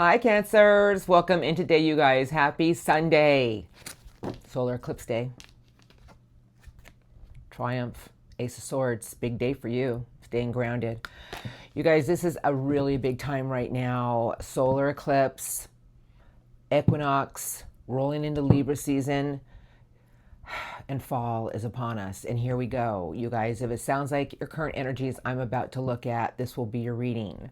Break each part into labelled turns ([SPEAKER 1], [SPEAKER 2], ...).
[SPEAKER 1] Hi, Cancers. Welcome in today, you guys. Happy Sunday. Solar eclipse day. Triumph. Ace of Swords. Big day for you. Staying grounded. You guys, this is a really big time right now. Solar eclipse, equinox, rolling into Libra season, and fall is upon us. And here we go. You guys, if it sounds like your current energies I'm about to look at, this will be your reading.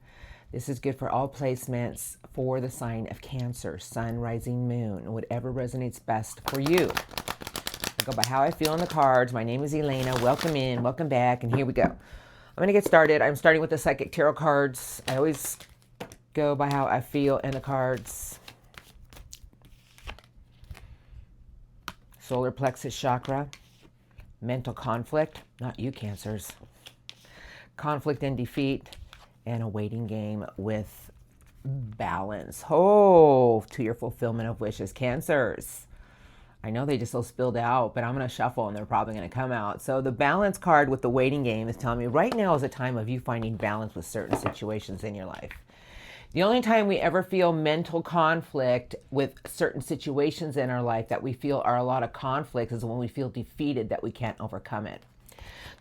[SPEAKER 1] This is good for all placements for the sign of Cancer, Sun, Rising, Moon, whatever resonates best for you. I go by how I feel in the cards. My name is Elena. Welcome in, welcome back, and here we go. I'm going to get started. I'm starting with the Psychic Tarot cards. I always go by how I feel in the cards. Solar plexus chakra, mental conflict, not you, Cancers. Conflict and defeat, and a waiting game with balance. Oh, to your fulfillment of wishes, Cancers. I know they just all spilled out, but I'm going to shuffle and they're probably going to come out. So the balance card with the waiting game is telling me right now is a time of you finding balance with certain situations in your life. The only time we ever feel mental conflict with certain situations in our life that we feel are a lot of conflicts is when we feel defeated that we can't overcome it.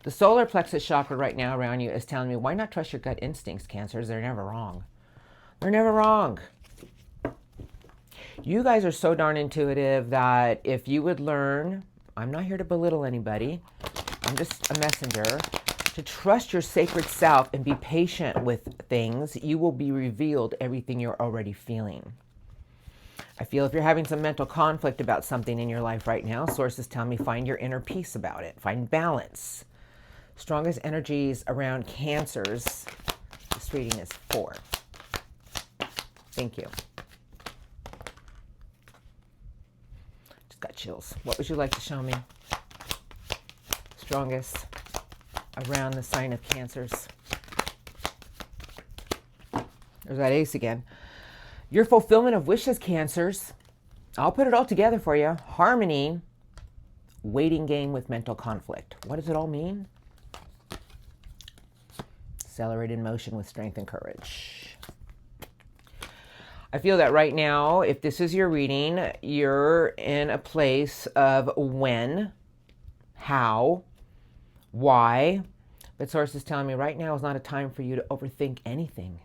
[SPEAKER 1] The solar plexus chakra right now around you is telling me, why not trust your gut instincts, Cancers? They're never wrong. They're never wrong. You guys are so darn intuitive that if you would learn, I'm not here to belittle anybody, I'm just a messenger, to trust your sacred self and be patient with things, you will be revealed everything you're already feeling. I feel if you're having some mental conflict about something in your life right now, sources tell me find your inner peace about it, find balance. Strongest energies around Cancers. This reading is 4. Thank you. Just got chills. What would you like to show me? Strongest around the sign of Cancers. There's that ace again. Your fulfillment of wishes, Cancers. I'll put it all together for you. Harmony, waiting game with mental conflict. What does it all mean? Accelerated motion with strength and courage. I feel that right now, if this is your reading, you're in a place of when, how, why. But source is telling me right now is not a time for you to overthink anything,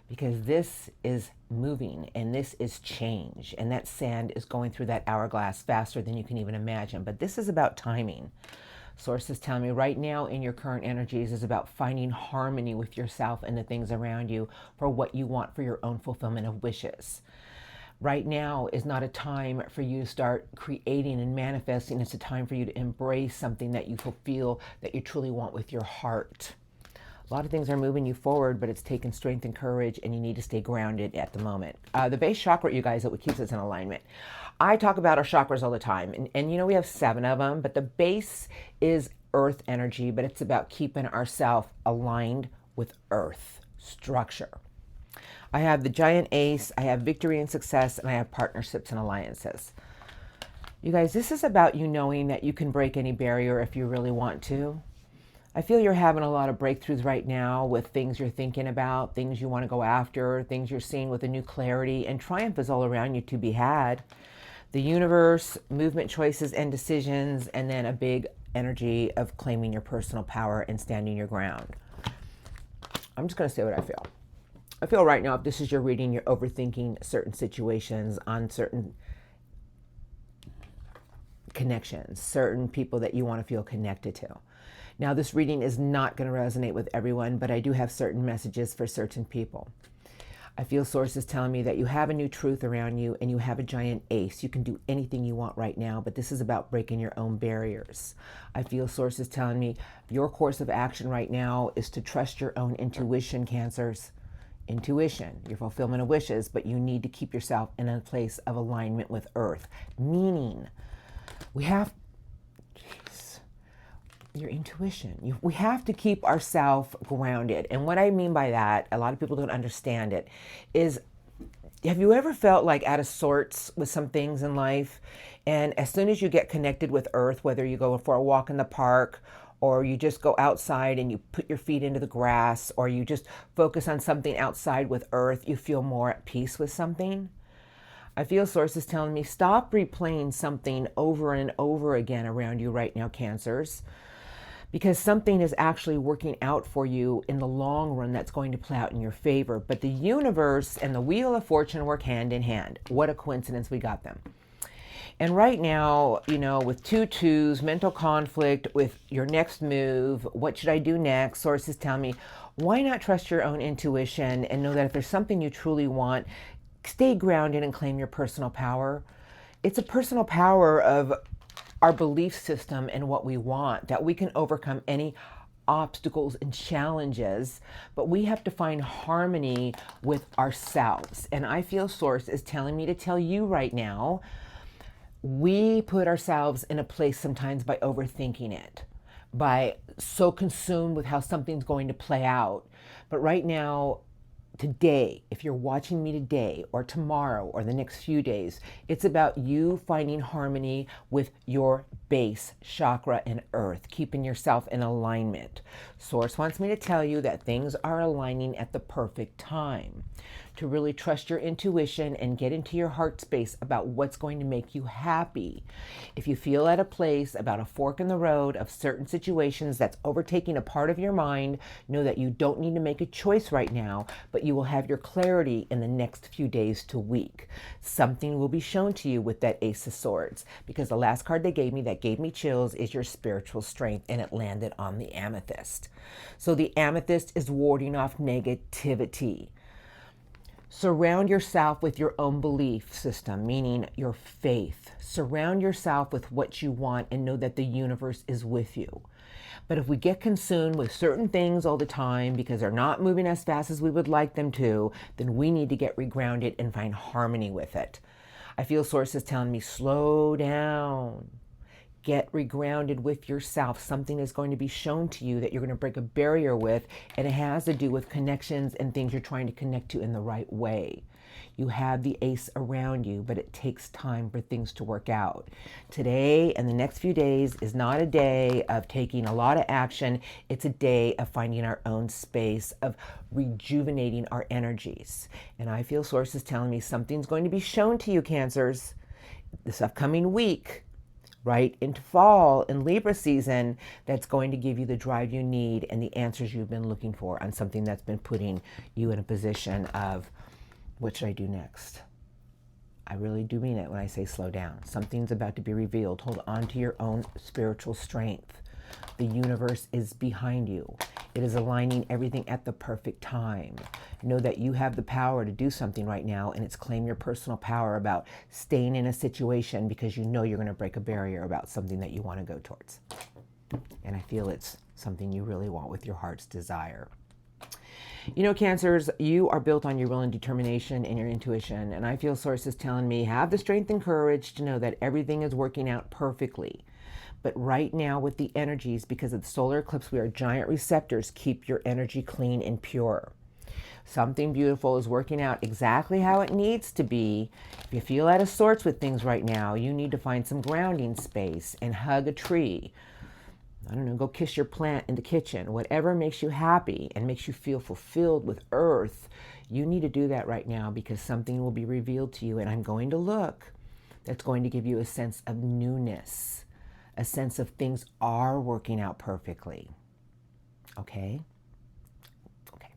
[SPEAKER 1] because this is moving and this is change, and that sand is going through that hourglass faster than you can even imagine. But this is about timing. Sources tell me right now in your current energies is about finding harmony with yourself and the things around you for what you want for your own fulfillment of wishes. Right now is not a time for you to start creating and manifesting. It's a time for you to embrace something that you feel that you truly want with your heart. A lot of things are moving you forward, but it's taken strength and courage, and you need to stay grounded at the moment. The base chakra, you guys, is what keeps us in alignment. I talk about our chakras all the time, and you know we have 7 of them, but the base is earth energy, but it's about keeping ourselves aligned with earth structure. I have the giant ace, I have victory and success, and I have partnerships and alliances. You guys, this is about you knowing that you can break any barrier if you really want to. I feel you're having a lot of breakthroughs right now with things you're thinking about, things you want to go after, things you're seeing with a new clarity, and triumph is all around you to be had. The universe, movement choices and decisions, and then a big energy of claiming your personal power and standing your ground. I'm just going to say what I feel. I feel right now, if this is your reading, you're overthinking certain situations on certain connections, certain people that you want to feel connected to. Now, this reading is not going to resonate with everyone, but I do have certain messages for certain people. I feel sources telling me that you have a new truth around you and you have a giant ace. You can do anything you want right now, but this is about breaking your own barriers. I feel sources telling me your course of action right now is to trust your own intuition, Cancers. Intuition, your fulfillment of wishes, but you need to keep yourself in a place of alignment with earth. Meaning, we have your intuition. We have to keep ourselves grounded. And what I mean by that, a lot of people don't understand it, is have you ever felt like out of sorts with some things in life? And as soon as you get connected with earth, whether you go for a walk in the park or you just go outside and you put your feet into the grass, or you just focus on something outside with earth, you feel more at peace with something. I feel sources telling me stop replaying something over and over again around you right now, Cancers, because something is actually working out for you in the long run that's going to play out in your favor. But the universe and the Wheel of Fortune work hand in hand. What a coincidence we got them. And right now, you know, with 2 2s, mental conflict with your next move, what should I do next? Sources tell me, why not trust your own intuition and know that if there's something you truly want, stay grounded and claim your personal power. It's a personal power of our belief system and what we want, that we can overcome any obstacles and challenges, but we have to find harmony with ourselves. And I feel Source is telling me to tell you right now, we put ourselves in a place sometimes by overthinking it, by so consumed with how something's going to play out. But right now, today, if you're watching me today or tomorrow or the next few days, it's about you finding harmony with your base chakra and earth, keeping yourself in alignment. Source wants me to tell you that things are aligning at the perfect time, to really trust your intuition and get into your heart space about what's going to make you happy. If you feel at a place about a fork in the road of certain situations that's overtaking a part of your mind, know that you don't need to make a choice right now, but you will have your clarity in the next few days to week. Something will be shown to you with that Ace of Swords, because the last card they gave me that gave me chills is your spiritual strength, and it landed on the amethyst. So the amethyst is warding off negativity. Surround yourself with your own belief system, meaning your faith. Surround yourself with what you want and know that the universe is with you. But if we get consumed with certain things all the time because they're not moving as fast as we would like them to, then we need to get regrounded and find harmony with it. I feel sources telling me, slow down. Get regrounded with yourself. Something is going to be shown to you that you're going to break a barrier with, and it has to do with connections and things you're trying to connect to in the right way. You have the ace around you, but it takes time for things to work out. Today and the next few days is not a day of taking a lot of action. It's a day of finding our own space, of rejuvenating our energies. And I feel sources telling me something's going to be shown to you, Cancers, this upcoming week, right into fall and Libra season, that's going to give you the drive you need and the answers you've been looking for on something that's been putting you in a position of, what should I do next? I really do mean it when I say slow down. Something's about to be revealed. Hold on to your own spiritual strength. The universe is behind you. It is aligning everything at the perfect time. Know that you have the power to do something right now, and it's claim your personal power about staying in a situation because you know you're going to break a barrier about something that you want to go towards. And I feel it's something you really want with your heart's desire. You know, Cancers, you are built on your will and determination and your intuition. And I feel sources telling me, have the strength and courage to know that everything is working out perfectly. But right now with the energies, because of the solar eclipse, we are giant receptors. Keep your energy clean and pure. Something beautiful is working out exactly how it needs to be. If you feel out of sorts with things right now, you need to find some grounding space and hug a tree. I don't know, go kiss your plant in the kitchen. Whatever makes you happy and makes you feel fulfilled with earth, you need to do that right now, because something will be revealed to you. And I'm going to look. That's going to give you a sense of newness, a sense of things are working out perfectly. Okay? Okay.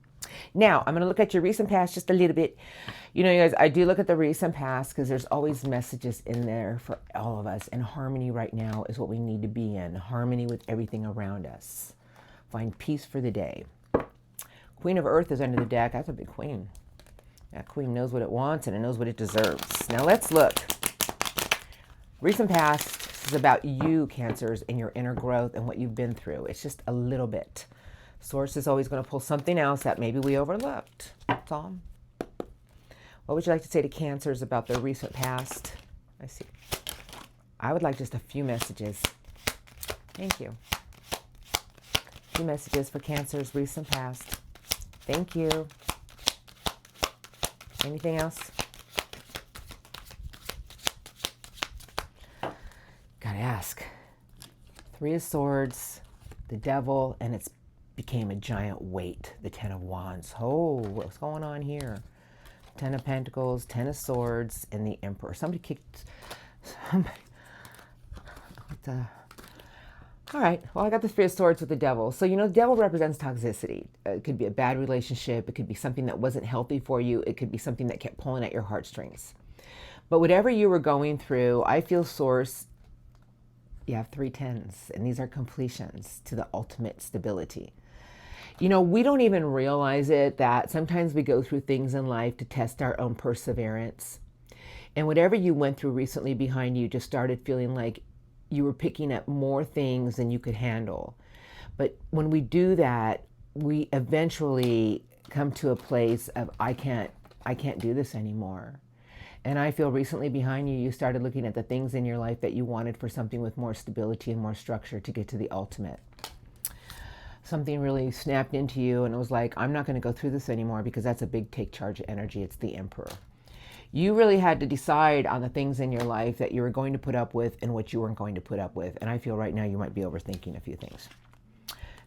[SPEAKER 1] Now, I'm going to look at your recent past just a little bit. You know, you guys, I do look at the recent past because there's always messages in there for all of us. And harmony right now is what we need to be in. Harmony with everything around us. Find peace for the day. Queen of Earth is under the deck. That's a big queen. That queen knows what it wants and it knows what it deserves. Now let's look. Recent past. This is about you, Cancers, and your inner growth and what you've been through. It's just a little bit. Source is always going to pull something else that maybe we overlooked. That's all. What would you like to say to Cancers about their recent past? I see. I would like just a few messages. Thank you. A few messages for Cancers' recent past. Thank you. Anything else? Gotta ask. 3 of Swords, the devil, and it's became a giant weight, the Ten of Wands. Oh, what's going on here? Ten of Pentacles, Ten of Swords, and the Emperor. Somebody kicked... All right, well, I got the Three of Swords with the devil. So, the devil represents toxicity. It could be a bad relationship. It could be something that wasn't healthy for you. It could be something that kept pulling at your heartstrings. But whatever you were going through, I feel, Source, you have 3 tens, and these are completions to the ultimate stability. We don't even realize it, that sometimes we go through things in life to test our own perseverance. And whatever you went through recently behind you just started feeling like you were picking up more things than you could handle. But when we do that, we eventually come to a place of, I can't do this anymore. And I feel recently behind you, you started looking at the things in your life that you wanted for something with more stability and more structure to get to the ultimate. Something really snapped into you and it was like, I'm not going to go through this anymore, because that's a big take charge energy. It's the Emperor. You really had to decide on the things in your life that you were going to put up with and what you weren't going to put up with. And I feel right now you might be overthinking a few things.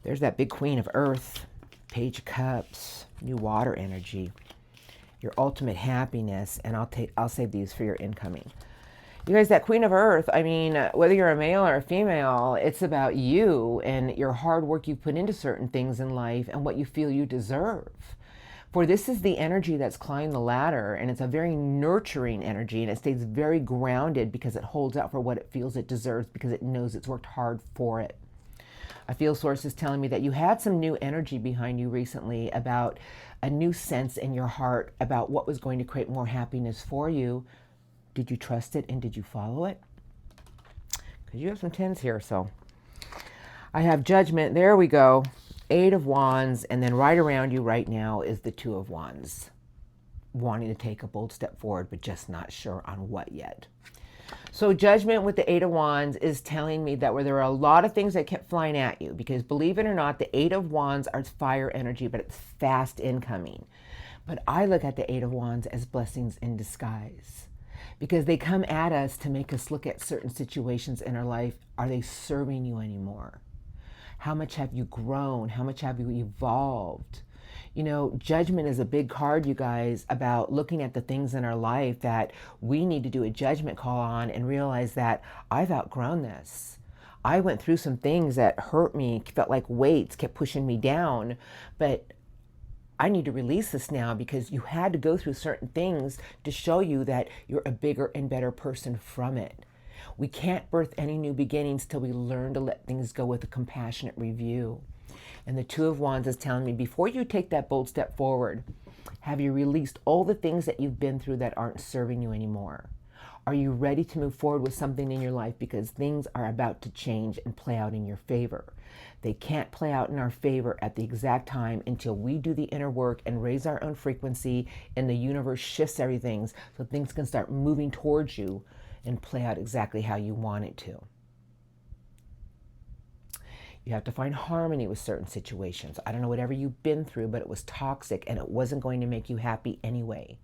[SPEAKER 1] There's that big Queen of Earth, Page of Cups, new water energy, your ultimate happiness. And I'll save these for your incoming. You guys, that Queen of Earth, I mean, whether you're a male or a female, it's about you and your hard work you put into certain things in life and what you feel you deserve. For this is the energy that's climbed the ladder, and it's a very nurturing energy, and it stays very grounded because it holds out for what it feels it deserves, because it knows it's worked hard for it. I feel sources telling me that you had some new energy behind you recently about a new sense in your heart about what was going to create more happiness for you. Did you trust it and did you follow it? Because you have some tens here, so. I have Judgment. There we go. 8 of Wands, and then right around you right now is the 2 of Wands. Wanting to take a bold step forward, but just not sure on what yet. So Judgment with the 8 of Wands is telling me that where there are a lot of things that kept flying at you, because believe it or not, the 8 of Wands are fire energy, but it's fast incoming. But I look at the 8 of Wands as blessings in disguise, because they come at us to make us look at certain situations in our life. Are they serving you anymore? How much have you grown? How much have you evolved? Judgment is a big card, you guys, about looking at the things in our life that we need to do a judgment call on and realize that I've outgrown this. I went through some things that hurt me, felt like weights, kept pushing me down, but I need to release this now, because you had to go through certain things to show you that you're a bigger and better person from it. We can't birth any new beginnings till we learn to let things go with a compassionate review. And the 2 of Wands is telling me, before you take that bold step forward, have you released all the things that you've been through that aren't serving you anymore? Are you ready to move forward with something in your life, because things are about to change and play out in your favor? They can't play out in our favor at the exact time until we do the inner work and raise our own frequency, and the universe shifts everything so things can start moving towards you and play out exactly how you want it to. You have to find harmony with certain situations. I don't know whatever you've been through, but it was toxic and it wasn't going to make you happy anyway.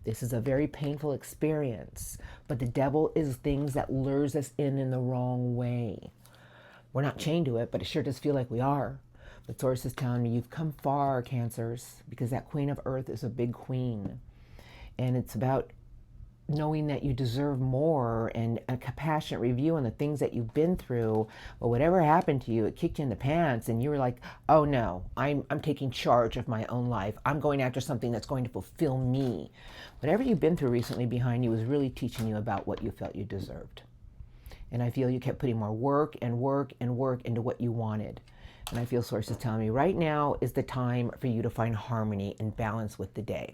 [SPEAKER 1] This is a very painful experience, but the devil is things that lures us in the wrong way. We're not chained to it, but it sure does feel like we are. But Source is telling me you've come far, Cancers, because that Queen of Earth is a big queen. And it's about knowing that you deserve more and a compassionate review on the things that you've been through. But whatever happened to you, it kicked you in the pants and you were like, oh no, I'm taking charge of my own life. I'm going after something that's going to fulfill me. Whatever you've been through recently behind you is really teaching you about what you felt you deserved. And I feel you kept putting more work and work and work into what you wanted. And I feel Source is telling me right now is the time for you to find harmony and balance with the day.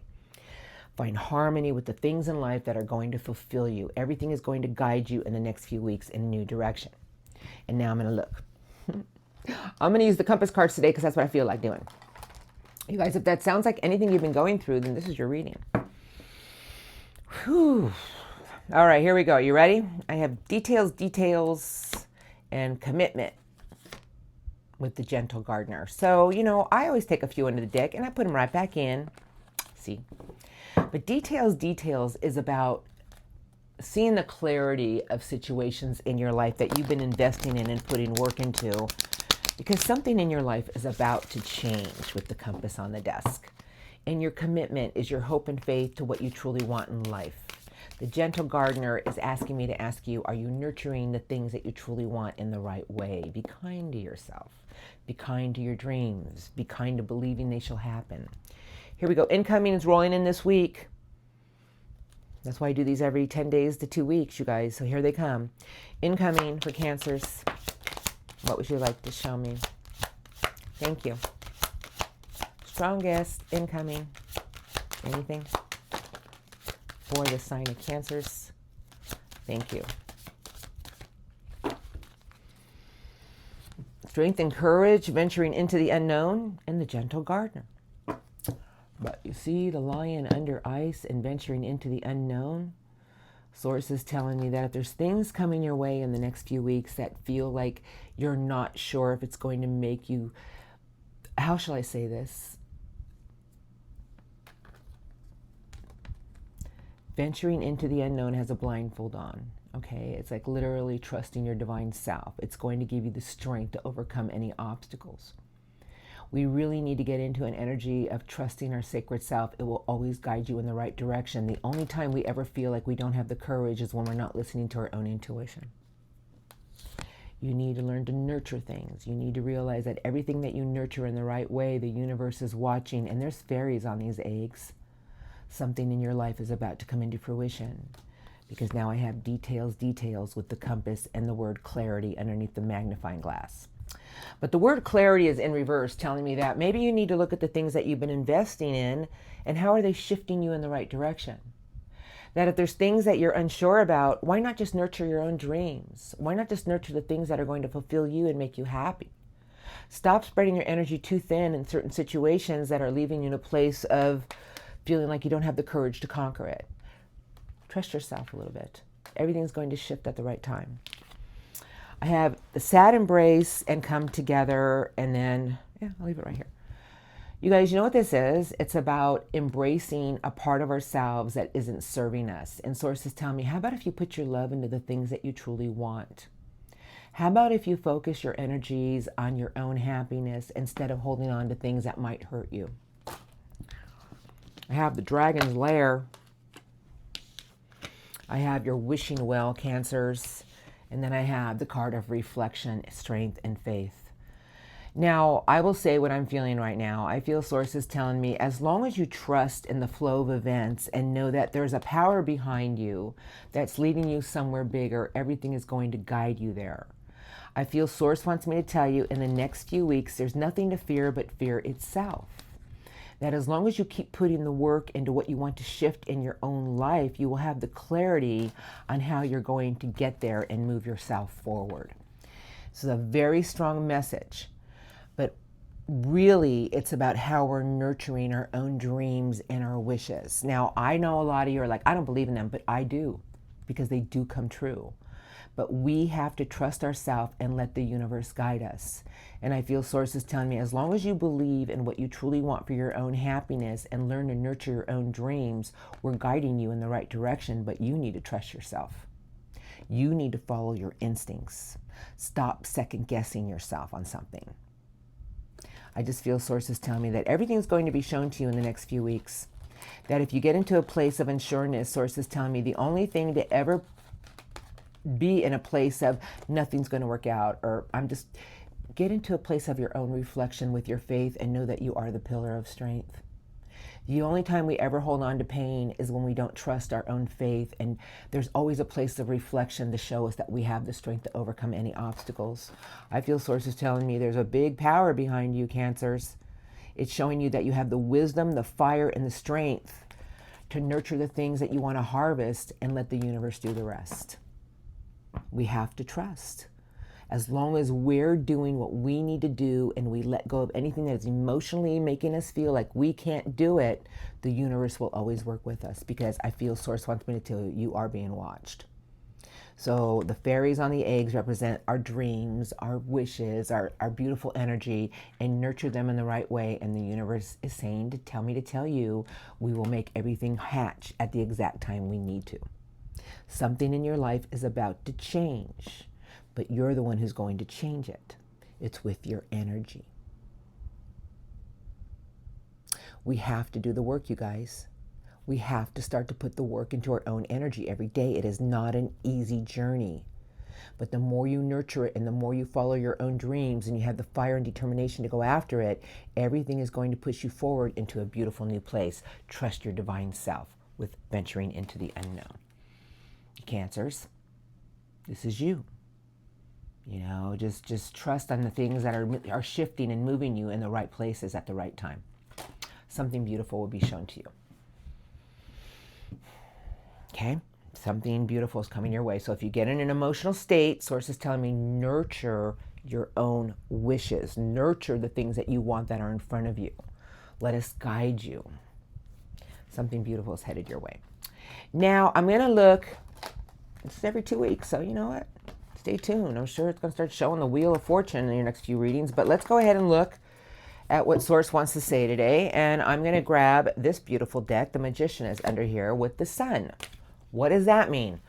[SPEAKER 1] Find harmony with the things in life that are going to fulfill you. Everything is going to guide you in the next few weeks in a new direction. And now I'm going to look. I'm going to use the compass cards today because that's what I feel like doing. You guys, if that sounds like anything you've been going through, then this is your reading. Whew. All right, here we go. You ready? I have details, and commitment with the Gentle Gardener. So, I always take a few into the deck and I put them right back in. See? But details is about seeing the clarity of situations in your life that you've been investing in and putting work into. Because something in your life is about to change with the compass on the desk. And your commitment is your hope and faith to what you truly want in life. The gentle gardener is asking me to ask you, are you nurturing the things that you truly want in the right way? Be kind to yourself. Be kind to your dreams. Be kind to believing they shall happen. Here we go. Incoming is rolling in this week. That's why I do these every 10 days to 2 weeks, you guys. So here they come. Incoming for Cancers. What would you like to show me? Thank you. Strongest incoming. Anything for the sign of Cancers? Thank you. Strength and courage, venturing into the unknown, and the gentle gardener. But you see the lion under ice and venturing into the unknown. Source is telling me that if there's things coming your way in the next few weeks that feel like you're not sure if it's going to make you, how shall I say this? Venturing into the unknown has a blindfold on, okay? It's like literally trusting your divine self. It's going to give you the strength to overcome any obstacles. We really need to get into an energy of trusting our sacred self. It will always guide you in the right direction. The only time we ever feel like we don't have the courage is when we're not listening to our own intuition. You need to learn to nurture things. You need to realize that everything that you nurture in the right way, the universe is watching, and there's fairies on these eggs. Something in your life is about to come into fruition, because now I have details with the compass and the word clarity underneath the magnifying glass. But the word clarity is in reverse, telling me that maybe you need to look at the things that you've been investing in and how are they shifting you in the right direction. That if there's things that you're unsure about, why not just nurture your own dreams? Why not just nurture the things that are going to fulfill you and make you happy? Stop spreading your energy too thin in certain situations that are leaving you in a place of feeling like you don't have the courage to conquer it. Trust yourself a little bit. Everything's going to shift at the right time. I have the sad embrace and come together, and then, I'll leave it right here. You guys, you know what this is? It's about embracing a part of ourselves that isn't serving us. And sources tell me, how about if you put your love into the things that you truly want? How about if you focus your energies on your own happiness instead of holding on to things that might hurt you? I have the Dragon's Lair. I have your wishing well, Cancers. And then I have the card of reflection, strength, and faith. Now, I will say what I'm feeling right now. I feel sources telling me, as long as you trust in the flow of events and know that there's a power behind you that's leading you somewhere bigger, everything is going to guide you there. I feel source wants me to tell you in the next few weeks, there's nothing to fear but fear itself. That as long as you keep putting the work into what you want to shift in your own life, you will have the clarity on how you're going to get there and move yourself forward. This is a very strong message, but really it's about how we're nurturing our own dreams and our wishes. Now, I know a lot of you are like, I don't believe in them, but I do, because they do come true. But we have to trust ourselves and let the universe guide us. And I feel sources telling me, as long as you believe in what you truly want for your own happiness and learn to nurture your own dreams, we're guiding you in the right direction, but you need to trust yourself. You need to follow your instincts. Stop second guessing yourself on something. I just feel sources telling me that everything's going to be shown to you in the next few weeks. That if you get into a place of unsureness, sources telling me the only thing to ever be in a place of nothing's going to work out, or get into a place of your own reflection with your faith and know that you are the pillar of strength. The only time we ever hold on to pain is when we don't trust our own faith, and there's always a place of reflection to show us that we have the strength to overcome any obstacles. I feel sources telling me there's a big power behind you, Cancers. It's showing you that you have the wisdom, the fire, and the strength to nurture the things that you want to harvest and let the universe do the rest. We have to trust. As long as we're doing what we need to do and we let go of anything that is emotionally making us feel like we can't do it, the universe will always work with us, because I feel source wants me to tell you, you are being watched. So the fairies on the eggs represent our dreams, our wishes, our beautiful energy, and nurture them in the right way. And the universe is saying to tell me to tell you, we will make everything hatch at the exact time we need to. Something in your life is about to change, but you're the one who's going to change it. It's with your energy. We have to do the work, you guys. We have to start to put the work into our own energy every day. It is not an easy journey. But the more you nurture it and the more you follow your own dreams and you have the fire and determination to go after it, everything is going to push you forward into a beautiful new place. Trust your divine self with venturing into the unknown. Cancers, this is you. You know, just trust on the things that are shifting and moving you in the right places at the right time. Something beautiful will be shown to you. Okay? Something beautiful is coming your way. So if you get in an emotional state, Source is telling me nurture your own wishes. Nurture the things that you want that are in front of you. Let us guide you. Something beautiful is headed your way. Now, I'm going to look. It's every 2 weeks, so you know what? Stay tuned. I'm sure it's going to start showing the Wheel of Fortune in your next few readings. But let's go ahead and look at what Source wants to say today. And I'm going to grab this beautiful deck. The Magician is under here with the Sun. What does that mean?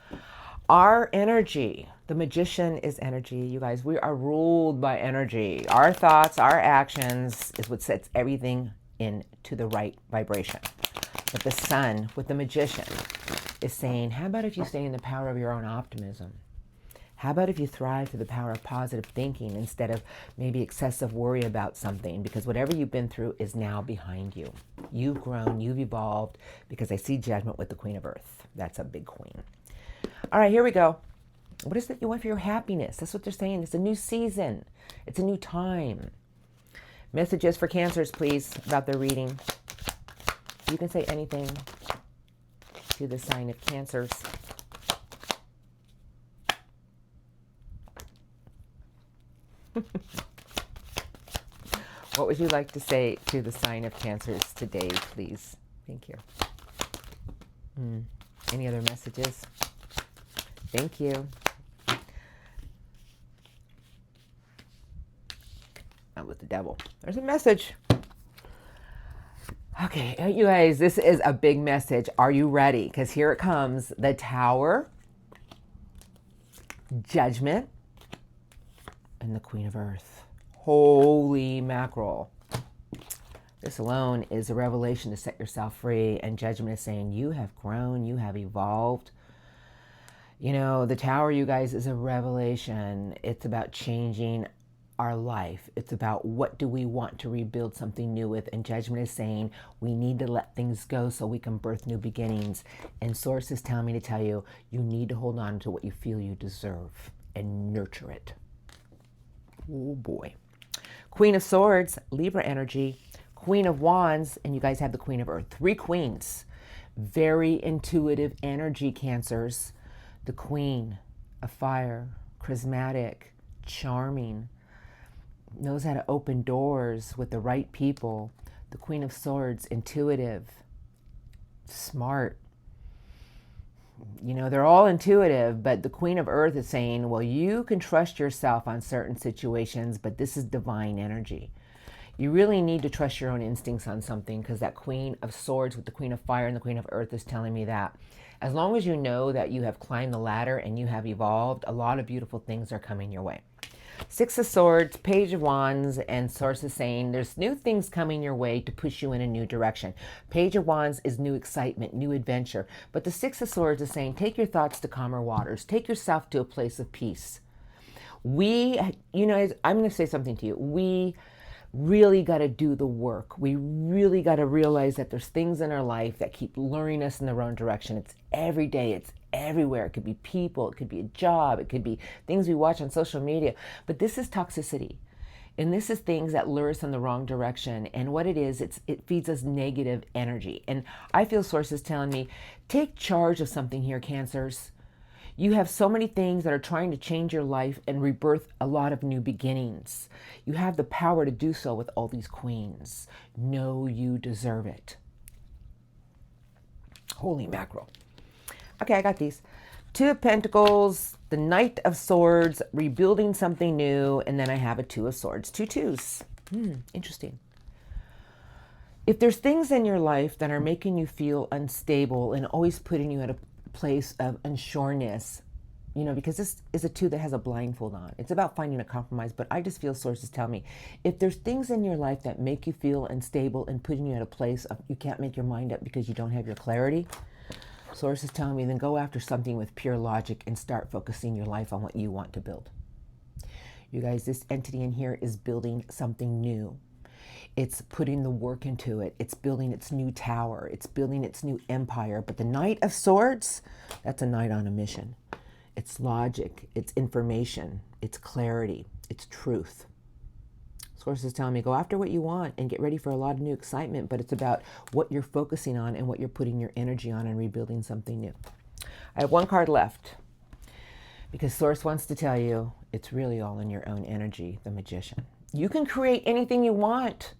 [SPEAKER 1] Our energy. The Magician is energy, you guys. We are ruled by energy. Our thoughts, our actions is what sets everything into the right vibration. But the Sun with the Magician is saying, how about if you stay in the power of your own optimism? How about if you thrive through the power of positive thinking instead of maybe excessive worry about something? Because whatever you've been through is now behind you. You've grown, you've evolved, because I see Judgment with the Queen of Earth. That's a big queen. All right, here we go. What is it you want for your happiness? That's what they're saying. It's a new season. It's a new time. Messages for Cancers, please, about their reading. You can say anything to the sign of Cancers. What would you like to say to the sign of Cancers today, please? Thank you. Any other messages? Thank you. Not with the Devil. There's a message. Okay, you guys, this is a big message. Are you ready? Because here it comes. The Tower, Judgment, and the Queen of Earth. Holy mackerel. This alone is a revelation to set yourself free. And Judgment is saying you have grown, you have evolved. You know, the Tower, you guys, is a revelation. It's about changing our life. It's about what do we want to rebuild something new with. And Judgment is saying we need to let things go so we can birth new beginnings. And Source is telling me to tell you, you need to hold on to what you feel you deserve and nurture it. Oh boy. Queen of Swords, Libra energy. Queen of Wands, and you guys have the Queen of Earth. 3 queens. Very intuitive energy, Cancers. The Queen of Fire, charismatic, charming, knows how to open doors with the right people. The Queen of Swords, intuitive, smart. You know, they're all intuitive, but the Queen of Earth is saying, well, you can trust yourself on certain situations, but this is divine energy. You really need to trust your own instincts on something, because that Queen of Swords with the Queen of Fire and the Queen of Earth is telling me that. As long as you know that you have climbed the ladder and you have evolved, a lot of beautiful things are coming your way. 6 of Swords, Page of Wands, and Source is saying there's new things coming your way to push you in a new direction. Page of Wands is new excitement, new adventure. But the 6 of Swords is saying take your thoughts to calmer waters. Take yourself to a place of peace. I'm going to say something to you. We really got to do the work. We really got to realize that there's things in our life that keep luring us in the wrong direction. It's every day. It's everywhere. It could be people. It could be a job. It could be things we watch on social media. But this is toxicity. And this is things that lure us in the wrong direction. And what it is, it feeds us negative energy. And I feel Source is telling me, take charge of something here, Cancers. You have so many things that are trying to change your life and rebirth a lot of new beginnings. You have the power to do so with all these queens. Know you deserve it. Holy mackerel. Okay, I got these. 2 of Pentacles, the Knight of Swords, rebuilding something new, and then I have a 2 of Swords. 2 twos. Interesting. If there's things in your life that are making you feel unstable and always putting you at a place of unsureness, You know, because this is a 2 that has a blindfold on. It's about finding a compromise, but I just feel sources tell me, if there's things in your life that make you feel unstable and putting you at a place of you can't make your mind up because you don't have your clarity, sources tell me, then go after something with pure logic and start focusing your life on what you want to build. You guys, this entity in here is building something new. It's putting the work into it. It's building its new tower. It's building its new empire. But the Knight of Swords, that's a knight on a mission. It's logic, it's information, it's clarity, it's truth. Sources telling me, go after what you want and get ready for a lot of new excitement, but it's about what you're focusing on and what you're putting your energy on and rebuilding something new. I have 1 card left because Source wants to tell you it's really all in your own energy, the Magician. You can create anything you want.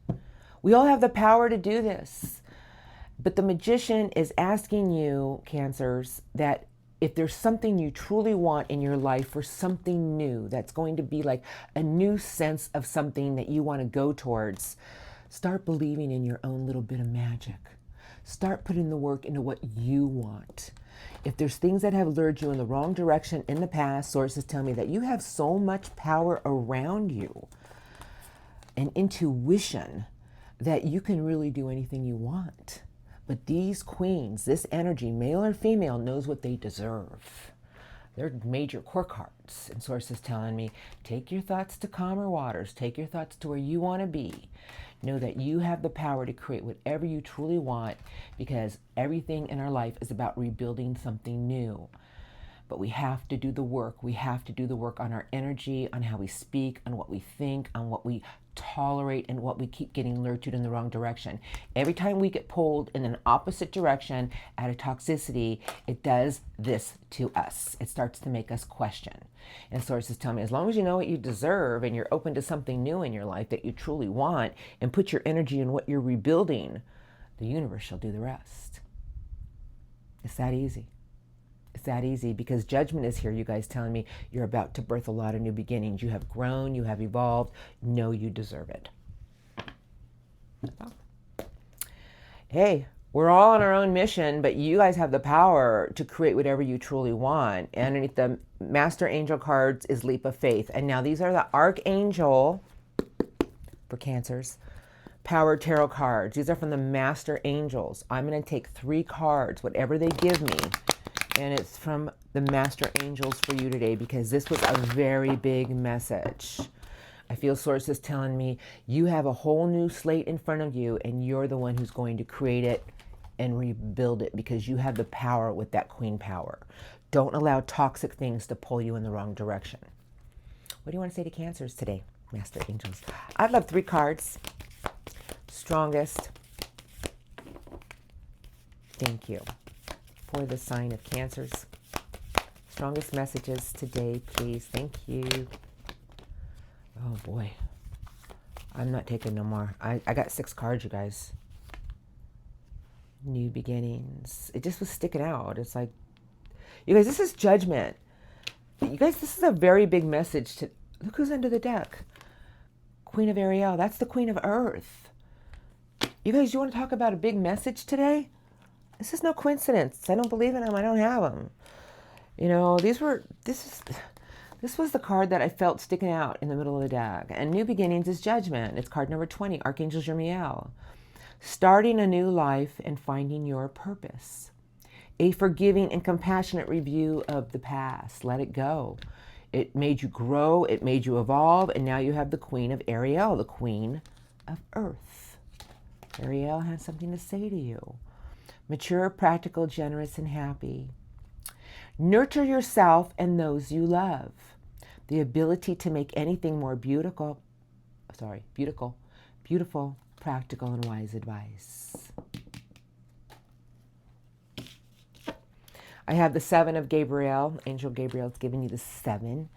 [SPEAKER 1] We all have the power to do this. But the Magician is asking you, Cancers, that if there's something you truly want in your life or something new that's going to be like a new sense of something that you want to go towards, start believing in your own little bit of magic. Start putting the work into what you want. If there's things that have lured you in the wrong direction in the past, sources tell me that you have so much power around you and intuition that you can really do anything you want. But these queens, this energy, male or female, knows what they deserve. They're major core cards. And sources telling me, take your thoughts to calmer waters. Take your thoughts to where you want to be. Know that you have the power to create whatever you truly want, because everything in our life is about rebuilding something new. But we have to do the work. We have to do the work on our energy, on how we speak, on what we think, on what we tolerate, and what we keep getting lured to in the wrong direction. Every time we get pulled in an opposite direction out of toxicity, it does this to us. It starts to make us question. And sources tell me, as long as you know what you deserve and you're open to something new in your life that you truly want and put your energy in what you're rebuilding, the universe shall do the rest. It's that easy. It's that easy, because judgment is here, you guys, telling me you're about to birth a lot of new beginnings. You have grown, you have evolved. Know you deserve it. Hey, we're all on our own mission, but you guys have the power to create whatever you truly want. And underneath the Master Angel cards is Leap of Faith. And now these are the Archangel, for Cancers, Power Tarot cards. These are from the Master Angels. I'm going to take 3 cards, whatever they give me. And it's from the Master Angels for you today, because this was a very big message. I feel sources telling me you have a whole new slate in front of you, and you're the one who's going to create it and rebuild it, because you have the power with that queen power. Don't allow toxic things to pull you in the wrong direction. What do you want to say to Cancers today, Master Angels? I'd love 3 cards. Strongest. Thank you. For the sign of Cancers. Strongest messages today, please. Thank you. Oh boy. I'm not taking no more. I got 6 cards, you guys. New beginnings. It just was sticking out. It's like, you guys, this is judgment. You guys, this is a very big message to, look who's under the deck. Queen of Ariel. That's the Queen of Earth. You guys, you want to talk about a big message today? This is no coincidence. I don't believe in them. I don't have them. You know, this was the card that I felt sticking out in the middle of the deck. And New Beginnings is Judgment. It's card number 20, Archangel Jermiel. Starting a new life and finding your purpose. A forgiving and compassionate review of the past. Let it go. It made you grow. It made you evolve. And now you have the Queen of Ariel, the Queen of Earth. Ariel has something to say to you. Mature, practical, generous, and happy. Nurture yourself and those you love. The ability to make anything more beautiful, practical, and wise advice. I have the 7 of Gabriel. Angel Gabriel's giving you the 7.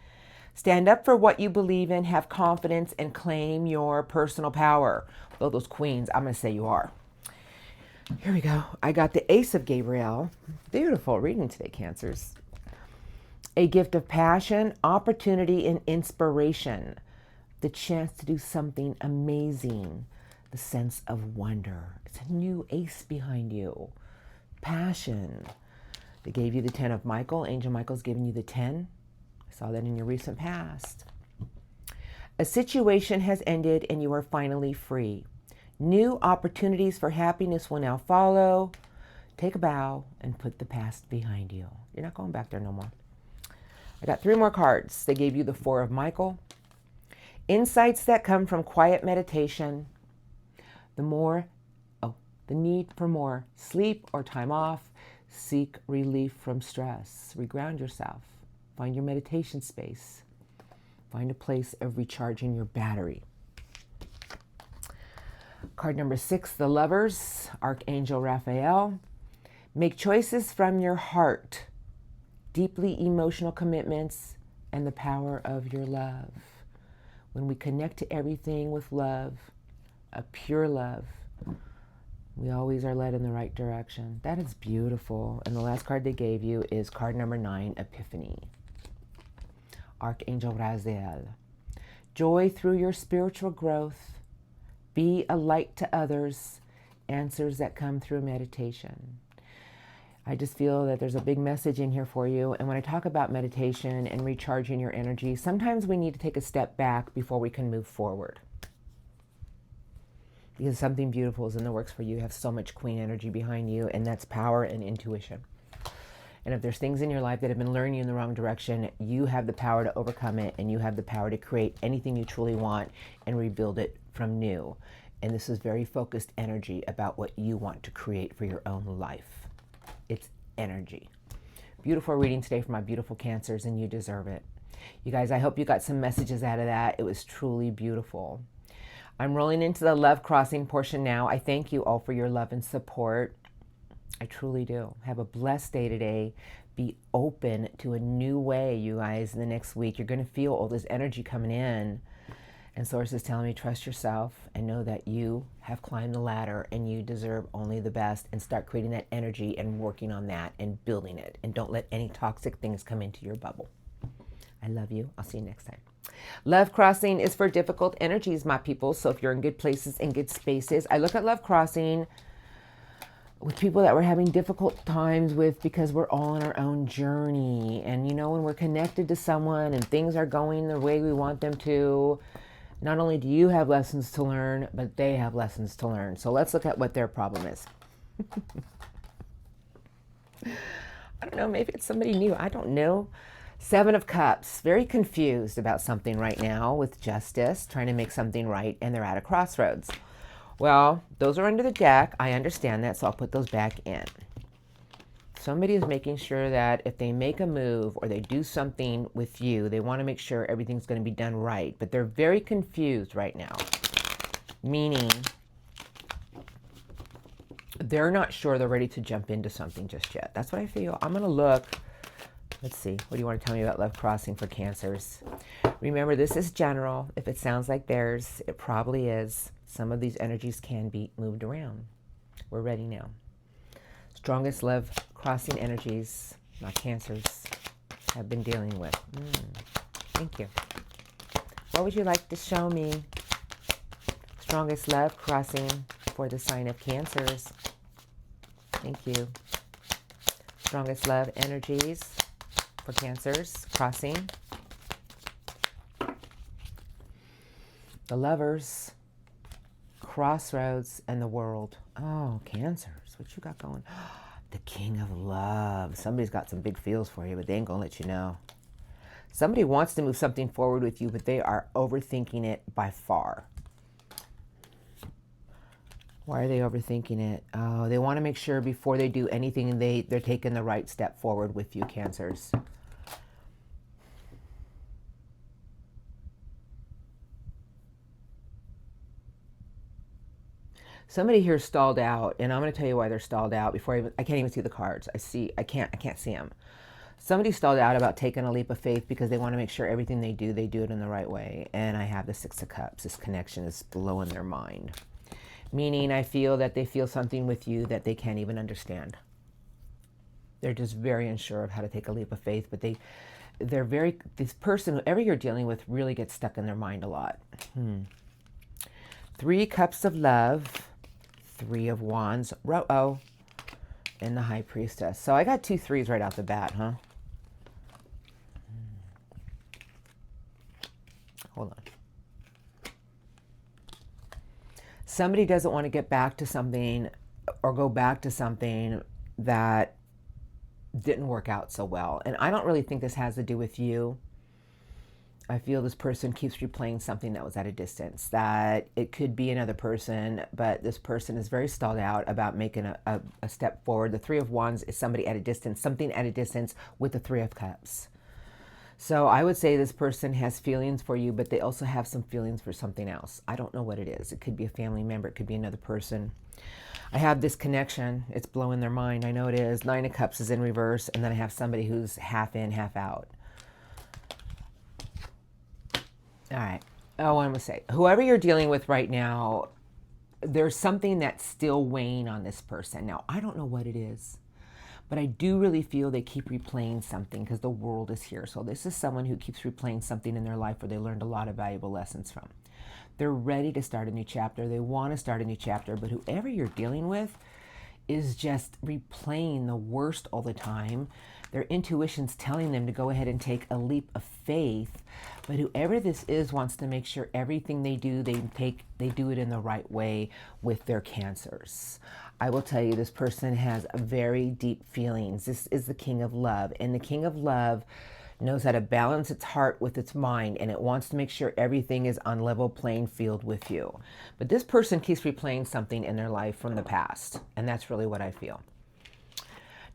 [SPEAKER 1] Stand up for what you believe in, have confidence, and claim your personal power. Well, those queens, I'm going to say you are. Here we go. I got the Ace of Gabriel. Beautiful reading today, Cancers. A gift of passion, opportunity, and inspiration. The chance to do something amazing. The sense of wonder. It's a new ace behind you. Passion. They gave you the 10 of Michael. Angel Michael's giving you the 10. I saw that in your recent past. A situation has ended and you are finally free. New opportunities for happiness will now follow. Take a bow and put the past behind you. You're not going back there no more. I got 3 more cards. They gave you the 4 of Michael. Insights that come from quiet meditation. The need for more sleep or time off. Seek relief from stress. Reground yourself. Find your meditation space. Find a place of recharging your battery. Card number 6, the Lovers, Archangel Raphael. Make choices from your heart. Deeply emotional commitments and the power of your love. When we connect to everything with love, a pure love, we always are led in the right direction. That is beautiful. And the last card they gave you is card number 9, Epiphany. Archangel Raziel. Joy through your spiritual growth. Be a light to others. Answers that come through meditation. I just feel that there's a big message in here for you. And when I talk about meditation and recharging your energy, sometimes we need to take a step back before we can move forward. Because something beautiful is in the works for you. You have so much queen energy behind you, and that's power and intuition. And if there's things in your life that have been luring you in the wrong direction, you have the power to overcome it, and you have the power to create anything you truly want and rebuild it from new. And this is very focused energy about what you want to create for your own life. It's energy. Beautiful reading today for my beautiful Cancers, and you deserve it. You guys, I hope you got some messages out of that. It was truly beautiful. I'm rolling into the love crossing portion now. I thank you all for your love and support. I truly do. Have a blessed day today. Be open to a new way, you guys, in the next week. You're going to feel all this energy coming in. And Source is telling me, trust yourself and know that you have climbed the ladder and you deserve only the best, and start creating that energy and working on that and building it. And don't let any toxic things come into your bubble. I love you. I'll see you next time. Love crossing is for difficult energies, my people. So if you're in good places and good spaces, I look at love crossing with people that we're having difficult times with, because we're all on our own journey. And you know, when we're connected to someone and things are going the way we want them to, not only do you have lessons to learn, but they have lessons to learn. So let's look at what their problem is. I don't know, maybe it's somebody new. I don't know. 7 of Cups, very confused about something right now with justice, trying to make something right, and they're at a crossroads. Well, those are under the deck. I understand that, so I'll put those back in. Somebody is making sure that if they make a move or they do something with you, they want to make sure everything's going to be done right. But they're very confused right now, meaning they're not sure they're ready to jump into something just yet. That's what I feel. I'm going to look. Let's see. What do you want to tell me about love crossing for Cancers? Remember, this is general. If it sounds like theirs, it probably is. Some of these energies can be moved around. We're ready now. Strongest love crossing energies my Cancers have been dealing with. Thank you. What would you like to show me? Strongest love crossing for the sign of Cancers. Thank you. Strongest love energies for Cancers crossing. The Lovers, Crossroads, and the World. Oh, Cancers, what you got going? The King of Love. Somebody's got some big feels for you, but they ain't gonna let you know. Somebody wants to move something forward with you, but they are overthinking it by far. Why are they overthinking it? Oh, they want to make sure before they do anything, they're taking the right step forward with you, Cancers. Somebody here stalled out, and I'm going to tell you why they're stalled out before I can't even see the cards. I can't see them. Somebody stalled out about taking a leap of faith because they want to make sure everything they do it in the right way. And I have the 6 of Cups. This connection is blowing their mind. Meaning I feel that they feel something with you that they can't even understand. They're just very unsure of how to take a leap of faith, but this person, whoever you're dealing with, really gets stuck in their mind a lot. 3 Cups of Love, 3 of Wands, and the High Priestess. So I got 2 3s right out the bat, huh? Hold on. Somebody doesn't want to get back to something or go back to something that didn't work out so well. And I don't really think this has to do with you. I feel this person keeps replaying something that was at a distance, that it could be another person, but this person is very stalled out about making a step forward. The 3 of Wands is somebody at a distance, something at a distance with the 3 of Cups. So I would say this person has feelings for you, but they also have some feelings for something else. I don't know what it is. It could be a family member. It could be another person. I have this connection. It's blowing their mind. I know it is. 9 of Cups is in reverse. And then I have somebody who's half in, half out. All right. Oh, I'm going to say, whoever you're dealing with right now, there's something that's still weighing on this person. Now, I don't know what it is. But I do really feel they keep replaying something because the world is here. So this is someone who keeps replaying something in their life where they learned a lot of valuable lessons from. They're ready to start a new chapter. They want to start a new chapter. But whoever you're dealing with is just replaying the worst all the time. Their intuition's telling them to go ahead and take a leap of faith. But whoever this is wants to make sure everything they do, they do it in the right way with their Cancers. I will tell you, this person has very deep feelings. This is the King of Love. And the King of Love knows how to balance its heart with its mind. And it wants to make sure everything is on level playing field with you. But this person keeps replaying something in their life from the past. And that's really what I feel.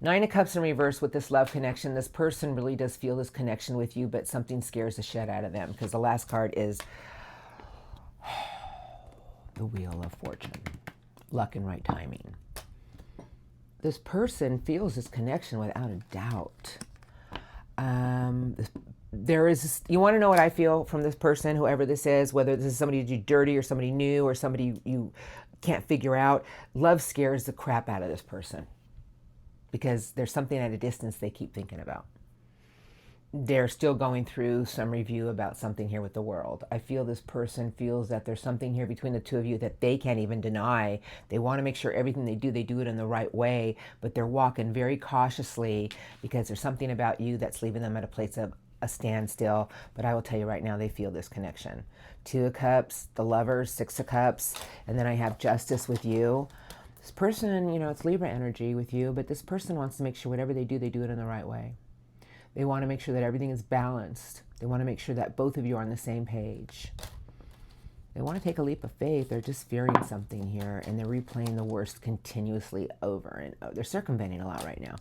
[SPEAKER 1] 9 of Cups in reverse with this love connection. This person really does feel this connection with you, but something scares the shit out of them. Because the last card is the Wheel of Fortune. Luck and right timing. This person feels this connection without a doubt. There is, you want to know what I feel from this person, whoever this is, whether this is somebody you dirty or somebody new or somebody you can't figure out. Love scares the crap out of this person because there's something at a distance they keep thinking about. They're still going through some review about something here with the world. I feel this person feels that there's something here between the two of you that they can't even deny. They want to make sure everything they do it in the right way, but they're walking very cautiously because there's something about you that's leaving them at a place of a standstill. But I will tell you right now, they feel this connection. 2 of Cups, the Lovers, 6 of Cups, and then I have Justice with you. This person, you know, it's Libra energy with you, but this person wants to make sure whatever they do it in the right way. They want to make sure that everything is balanced. They want to make sure that both of you are on the same page. They want to take a leap of faith. They're just fearing something here, and they're replaying the worst continuously over and over. They're circumventing a lot right now.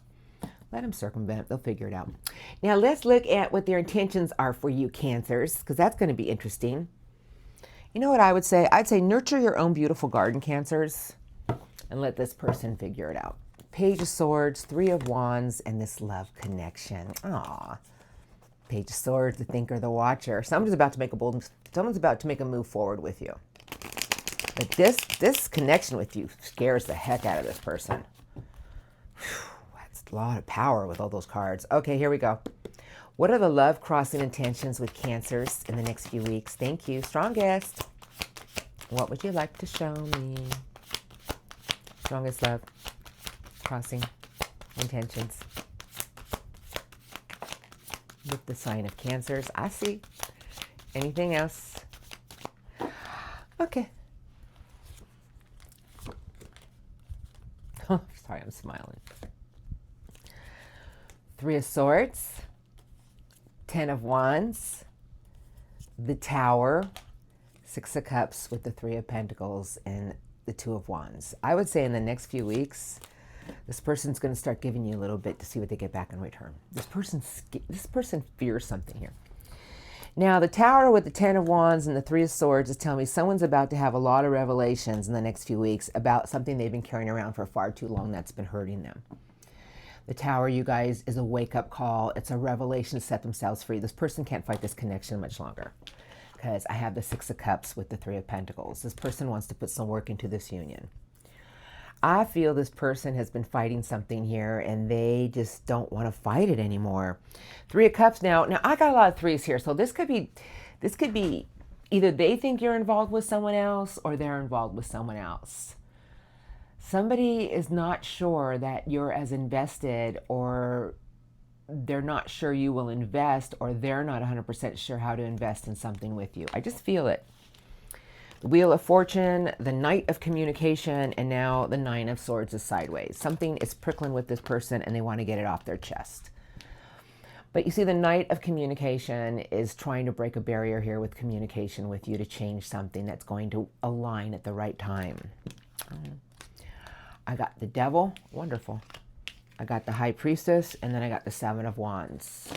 [SPEAKER 1] Let them circumvent. They'll figure it out. Now, let's look at what their intentions are for you, Cancers, because that's going to be interesting. You know what I would say? I'd say nurture your own beautiful garden, Cancers, and let this person figure it out. Page of Swords, 3 of Wands, and this love connection. Aw. Page of Swords, the thinker, the watcher. Someone's about to make a move forward with you. But this connection with you scares the heck out of this person. Whew, that's a lot of power with all those cards. Okay, here we go. What are the love crossing intentions with Cancers in the next few weeks? Thank you. Strongest. What would you like to show me? Strongest love crossing intentions with the sign of Cancers. I see. Anything else? Okay. Oh, sorry, I'm smiling. 3 of Swords, 10 of Wands, the Tower, 6 of Cups with the 3 of Pentacles and the 2 of Wands. I would say in the next few weeks, this person's going to start giving you a little bit to see what they get back in return. This person fears something here. Now, the Tower with the 10 of Wands and the 3 of Swords is telling me someone's about to have a lot of revelations in the next few weeks about something they've been carrying around for far too long that's been hurting them. The Tower, you guys, is a wake-up call. It's a revelation to set themselves free. This person can't fight this connection much longer because I have the 6 of Cups with the 3 of Pentacles. This person wants to put some work into this union. I feel this person has been fighting something here and they just don't want to fight it anymore. 3 of Cups now I got a lot of 3s here. So this could be either they think you're involved with someone else or they're involved with someone else. Somebody is not sure that you're as invested, or they're not sure you will invest, or they're not 100% sure how to invest in something with you. I just feel it. The Wheel of Fortune, the Knight of Communication, and now the Nine of Swords is sideways. Something is prickling with this person and they want to get it off their chest. But you see, the Knight of Communication is trying to break a barrier here with communication with you to change something that's going to align at the right time. I got the Devil, wonderful. I got the High Priestess, and then I got the Seven of Wands.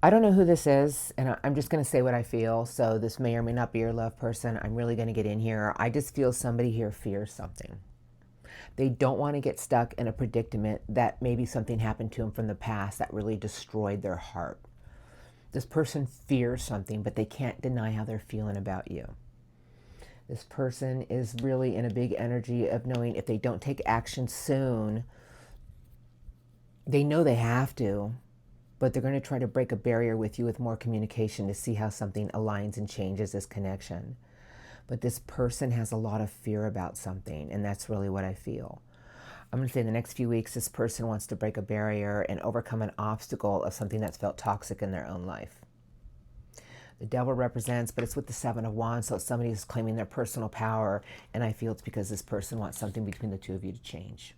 [SPEAKER 1] I don't know who this is, and I'm just going to say what I feel. So this may or may not be your love person. I'm really going to get in here. I just feel somebody here fears something. They don't want to get stuck in a predicament that maybe something happened to them from the past that really destroyed their heart. This person fears something, but they can't deny how they're feeling about you. This person is really in a big energy of knowing if they don't take action soon, they know they have to, but they're going to try to break a barrier with you with more communication to see how something aligns and changes this connection. But this person has a lot of fear about something, and that's really what I feel. I'm going to say in the next few weeks, this person wants to break a barrier and overcome an obstacle of something that's felt toxic in their own life. The Devil represents, but it's with the Seven of Wands, so somebody is claiming their personal power, and I feel it's because this person wants something between the two of you to change.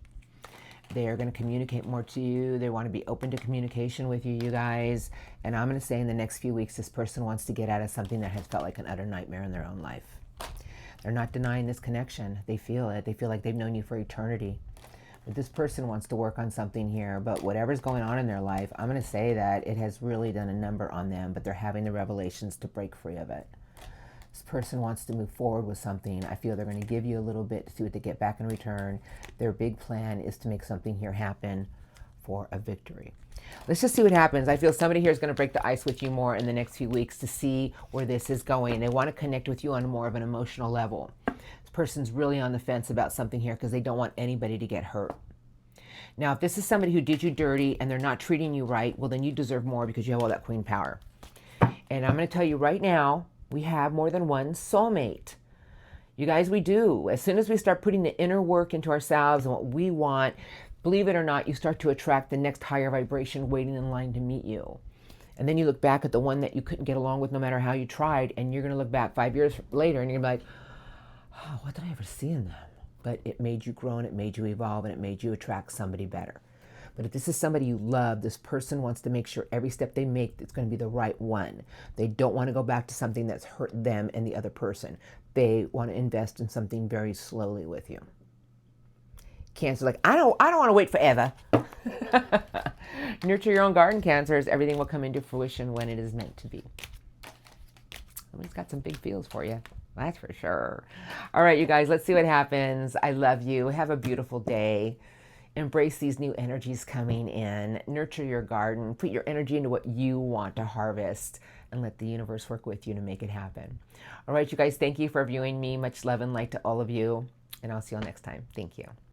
[SPEAKER 1] They are going to communicate more to you. They want to be open to communication with you, you guys. And I'm going to say in the next few weeks, this person wants to get out of something that has felt like an utter nightmare in their own life. They're not denying this connection. They feel it. They feel like they've known you for eternity. But this person wants to work on something here. But whatever's going on in their life, I'm going to say that it has really done a number on them, but they're having the revelations to break free of it. This person wants to move forward with something. I feel they're going to give you a little bit to see what they get back in return. Their big plan is to make something here happen for a victory. Let's just see what happens. I feel somebody here is going to break the ice with you more in the next few weeks to see where this is going. They want to connect with you on more of an emotional level. This person's really on the fence about something here because they don't want anybody to get hurt. Now, if this is somebody who did you dirty and they're not treating you right, well, then you deserve more because you have all that queen power. And I'm going to tell you right now, we have more than one soulmate. You guys, we do. As soon as we start putting the inner work into ourselves and what we want, believe it or not, you start to attract the next higher vibration waiting in line to meet you. And then you look back at the one that you couldn't get along with no matter how you tried, and you're going to look back 5 years later and you're going to be like, oh, what did I ever see in them? But it made you grow and it made you evolve and it made you attract somebody better. But if this is somebody you love, this person wants to make sure every step they make, it's going to be the right one. They don't want to go back to something that's hurt them and the other person. They want to invest in something very slowly with you. Cancer's like, I don't want to wait forever. Nurture your own garden, Cancers. Everything will come into fruition when it is meant to be. Somebody's got some big feels for you. That's for sure. All right, you guys, let's see what happens. I love you. Have a beautiful day. Embrace these new energies coming in. Nurture your garden. Put your energy into what you want to harvest and let the universe work with you to make it happen. All right, you guys, thank you for viewing me. Much love and light to all of you. And I'll see you all next time. Thank you.